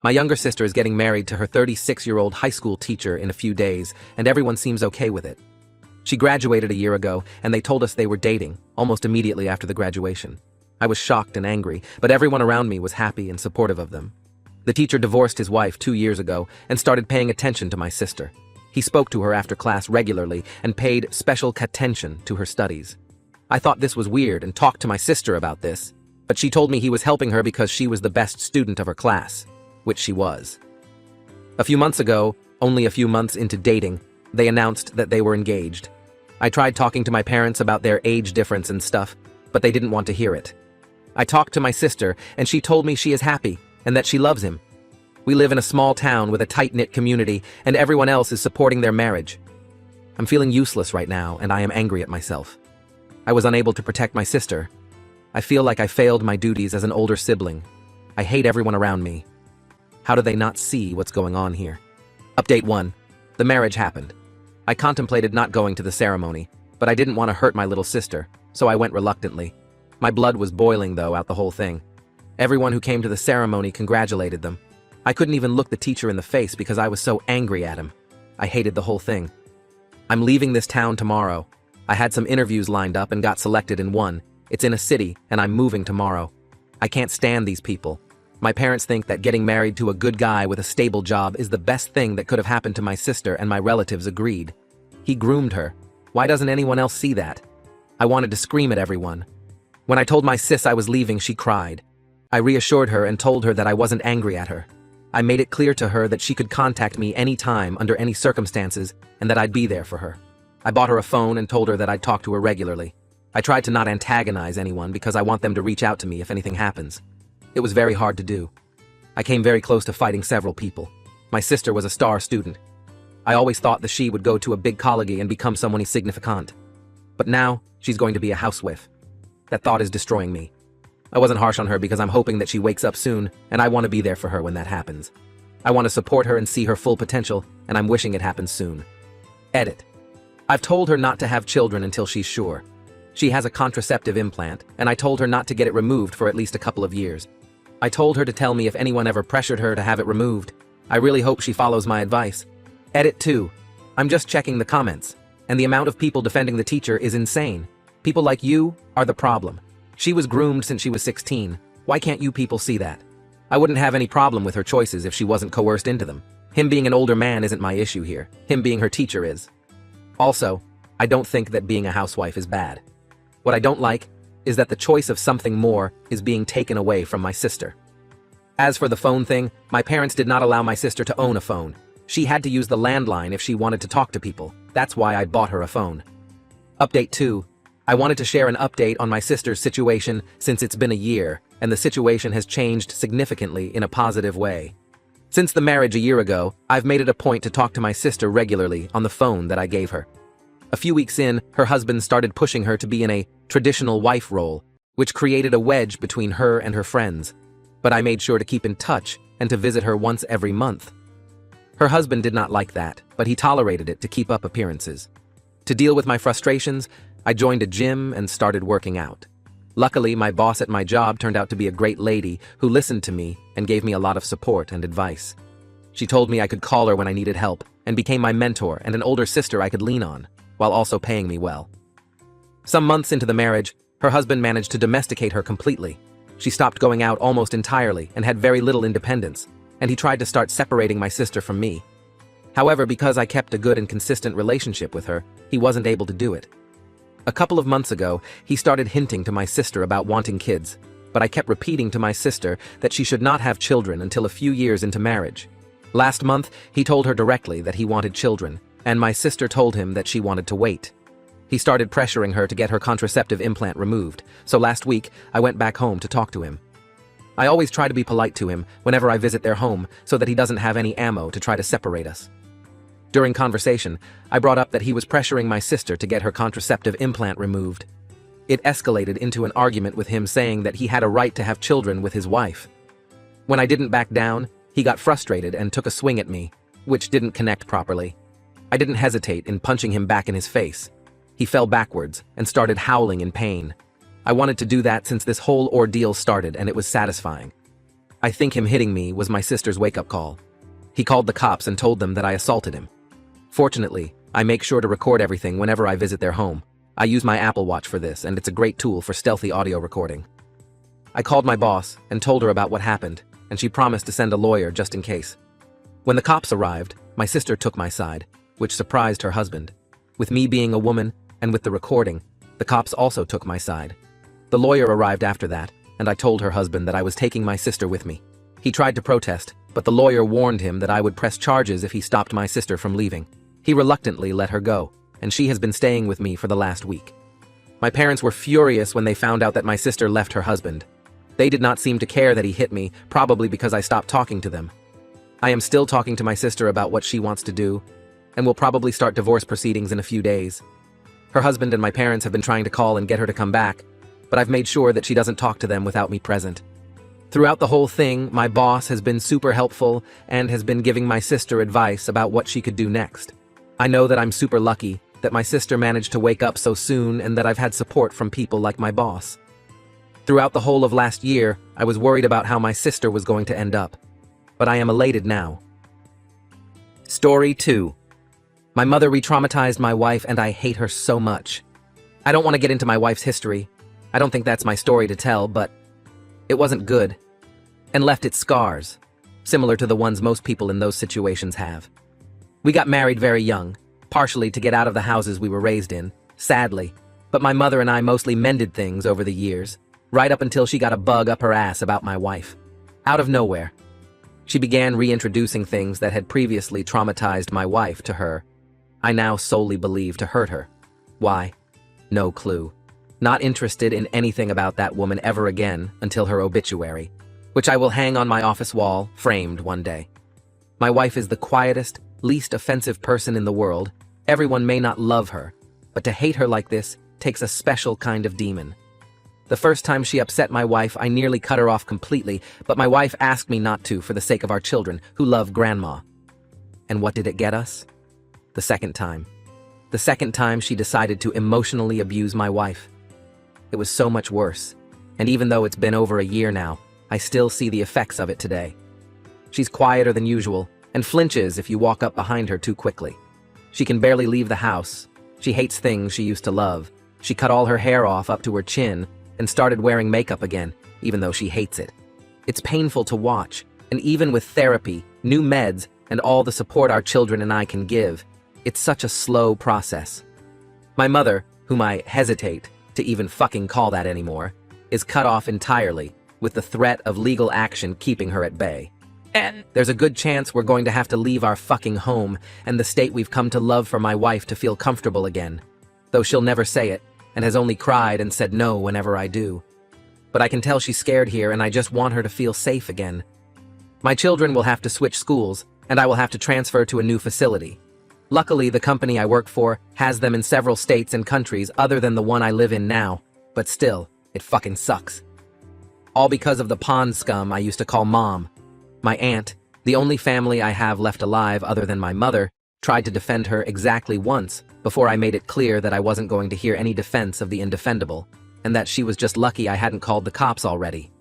My younger sister is getting married to her 36-year-old high school teacher in a few days, and everyone seems okay with it. She graduated a year ago, and they told us they were dating, almost immediately after the graduation. I was shocked and angry, but everyone around me was happy and supportive of them. The teacher divorced his wife 2 years ago and started paying attention to my sister. He spoke to her after class regularly and paid special attention to her studies. I thought this was weird and talked to my sister about this, but she told me he was helping her because she was the best student of her class, which she was. A few months ago, only a few months into dating, they announced that they were engaged. I tried talking to my parents about their age difference and stuff, but they didn't want to hear it. I talked to my sister, and she told me she is happy and that she loves him. We live in a small town with a tight-knit community, and everyone else is supporting their marriage. I'm feeling useless right now, and I am angry at myself. I was unable to protect my sister. I feel like I failed my duties as an older sibling. I hate everyone around me. How do they not see what's going on here? Update 1. The marriage happened. I contemplated not going to the ceremony, but I didn't want to hurt my little sister, so I went reluctantly. My blood was boiling, though, out the whole thing. Everyone who came to the ceremony congratulated them. I couldn't even look the teacher in the face because I was so angry at him. I hated the whole thing. I'm leaving this town tomorrow. I had some interviews lined up and got selected in one. It's in a city, and I'm moving tomorrow. I can't stand these people. My parents think that getting married to a good guy with a stable job is the best thing that could have happened to my sister, and my relatives agreed. He groomed her. Why doesn't anyone else see that? I wanted to scream at everyone. When I told my sis I was leaving, she cried. I reassured her and told her that I wasn't angry at her. I made it clear to her that she could contact me any time under any circumstances and that I'd be there for her. I bought her a phone and told her that I'd talk to her regularly. I tried to not antagonize anyone because I want them to reach out to me if anything happens. It was very hard to do. I came very close to fighting several people. My sister was a star student. I always thought that she would go to a big college and become someone significant. But now, she's going to be a housewife. That thought is destroying me. I wasn't harsh on her because I'm hoping that she wakes up soon, and I want to be there for her when that happens. I want to support her and see her full potential, and I'm wishing it happens soon. Edit. I've told her not to have children until she's sure. She has a contraceptive implant, and I told her not to get it removed for at least a couple of years. I told her to tell me if anyone ever pressured her to have it removed. I really hope she follows my advice. Edit 2. I'm just checking the comments, and the amount of people defending the teacher is insane. People like you are the problem. She was groomed since she was 16. Why can't you people see that? I wouldn't have any problem with her choices if she wasn't coerced into them. Him being an older man isn't my issue here. Him being her teacher is. Also, I don't think that being a housewife is bad. What I don't like is that the choice of something more is being taken away from my sister. As for the phone thing, my parents did not allow my sister to own a phone. She had to use the landline if she wanted to talk to people. That's why I bought her a phone. Update 2. I wanted to share an update on my sister's situation since it's been a year, and the situation has changed significantly in a positive way. Since the marriage a year ago, I've made it a point to talk to my sister regularly on the phone that I gave her. A few weeks in, her husband started pushing her to be in a traditional wife role, which created a wedge between her and her friends. But I made sure to keep in touch and to visit her once every month. Her husband did not like that, but he tolerated it to keep up appearances. To deal with my frustrations, I joined a gym and started working out. Luckily, my boss at my job turned out to be a great lady who listened to me and gave me a lot of support and advice. She told me I could call her when I needed help and became my mentor and an older sister I could lean on, while also paying me well. Some months into the marriage, her husband managed to domesticate her completely. She stopped going out almost entirely and had very little independence, and he tried to start separating my sister from me. However, because I kept a good and consistent relationship with her, he wasn't able to do it. A couple of months ago, he started hinting to my sister about wanting kids, but I kept repeating to my sister that she should not have children until a few years into marriage. Last month, he told her directly that he wanted children, and my sister told him that she wanted to wait. He started pressuring her to get her contraceptive implant removed, so last week, I went back home to talk to him. I always try to be polite to him whenever I visit their home so that he doesn't have any ammo to try to separate us. During conversation, I brought up that he was pressuring my sister to get her contraceptive implant removed. It escalated into an argument with him saying that he had a right to have children with his wife. When I didn't back down, he got frustrated and took a swing at me, which didn't connect properly. I didn't hesitate in punching him back in his face. He fell backwards and started howling in pain. I wanted to do that since this whole ordeal started and it was satisfying. I think him hitting me was my sister's wake-up call. He called the cops and told them that I assaulted him. Fortunately, I make sure to record everything whenever I visit their home. I use my Apple Watch for this, and it's a great tool for stealthy audio recording. I called my boss and told her about what happened, and she promised to send a lawyer just in case. When the cops arrived, my sister took my side, which surprised her husband. With me being a woman, and with the recording, the cops also took my side. The lawyer arrived after that, and I told her husband that I was taking my sister with me. He tried to protest, but the lawyer warned him that I would press charges if he stopped my sister from leaving. He reluctantly let her go, and she has been staying with me for the last week. My parents were furious when they found out that my sister left her husband. They did not seem to care that he hit me, probably because I stopped talking to them. I am still talking to my sister about what she wants to do, and will probably start divorce proceedings in a few days. Her husband and my parents have been trying to call and get her to come back, but I've made sure that she doesn't talk to them without me present. Throughout the whole thing, my boss has been super helpful and has been giving my sister advice about what she could do next. I know that I'm super lucky that my sister managed to wake up so soon and that I've had support from people like my boss. Throughout the whole of last year, I was worried about how my sister was going to end up, but I am elated now. Story 2. My mother re-traumatized my wife and I hate her so much. I don't want to get into my wife's history. I don't think that's my story to tell, but it wasn't good and left its scars, similar to the ones most people in those situations have. We got married very young, partially to get out of the houses we were raised in, sadly, but my mother and I mostly mended things over the years, right up until she got a bug up her ass about my wife. Out of nowhere, she began reintroducing things that had previously traumatized my wife to her. I now solely believe to hurt her. Why? No clue. Not interested in anything about that woman ever again until her obituary, which I will hang on my office wall, framed one day. My wife is the quietest, least offensive person in the world. Everyone may not love her, but to hate her like this takes a special kind of demon. The first time she upset my wife, I nearly cut her off completely, but my wife asked me not to for the sake of our children, who love grandma. And what did it get us? The second time. The second time she decided to emotionally abuse my wife. It was so much worse, and even though it's been over a year now, I still see the effects of it today. She's quieter than usual, and flinches if you walk up behind her too quickly. She can barely leave the house. She hates things she used to love. She cut all her hair off up to her chin and started wearing makeup again, even though she hates it. It's painful to watch, and even with therapy, new meds, and all the support our children and I can give, it's such a slow process. My mother, whom I hesitate to even fucking call that anymore, is cut off entirely, with the threat of legal action keeping her at bay. And there's a good chance we're going to have to leave our fucking home and the state we've come to love for my wife to feel comfortable again, though she'll never say it, and has only cried and said no whenever I do. But I can tell she's scared here, and I just want her to feel safe again. My children will have to switch schools, and I will have to transfer to a new facility. Luckily, the company I work for has them in several states and countries other than the one I live in now, but still, it fucking sucks. All because of the pond scum I used to call Mom. My aunt, the only family I have left alive other than my mother, tried to defend her exactly once before I made it clear that I wasn't going to hear any defense of the indefendable, and that she was just lucky I hadn't called the cops already.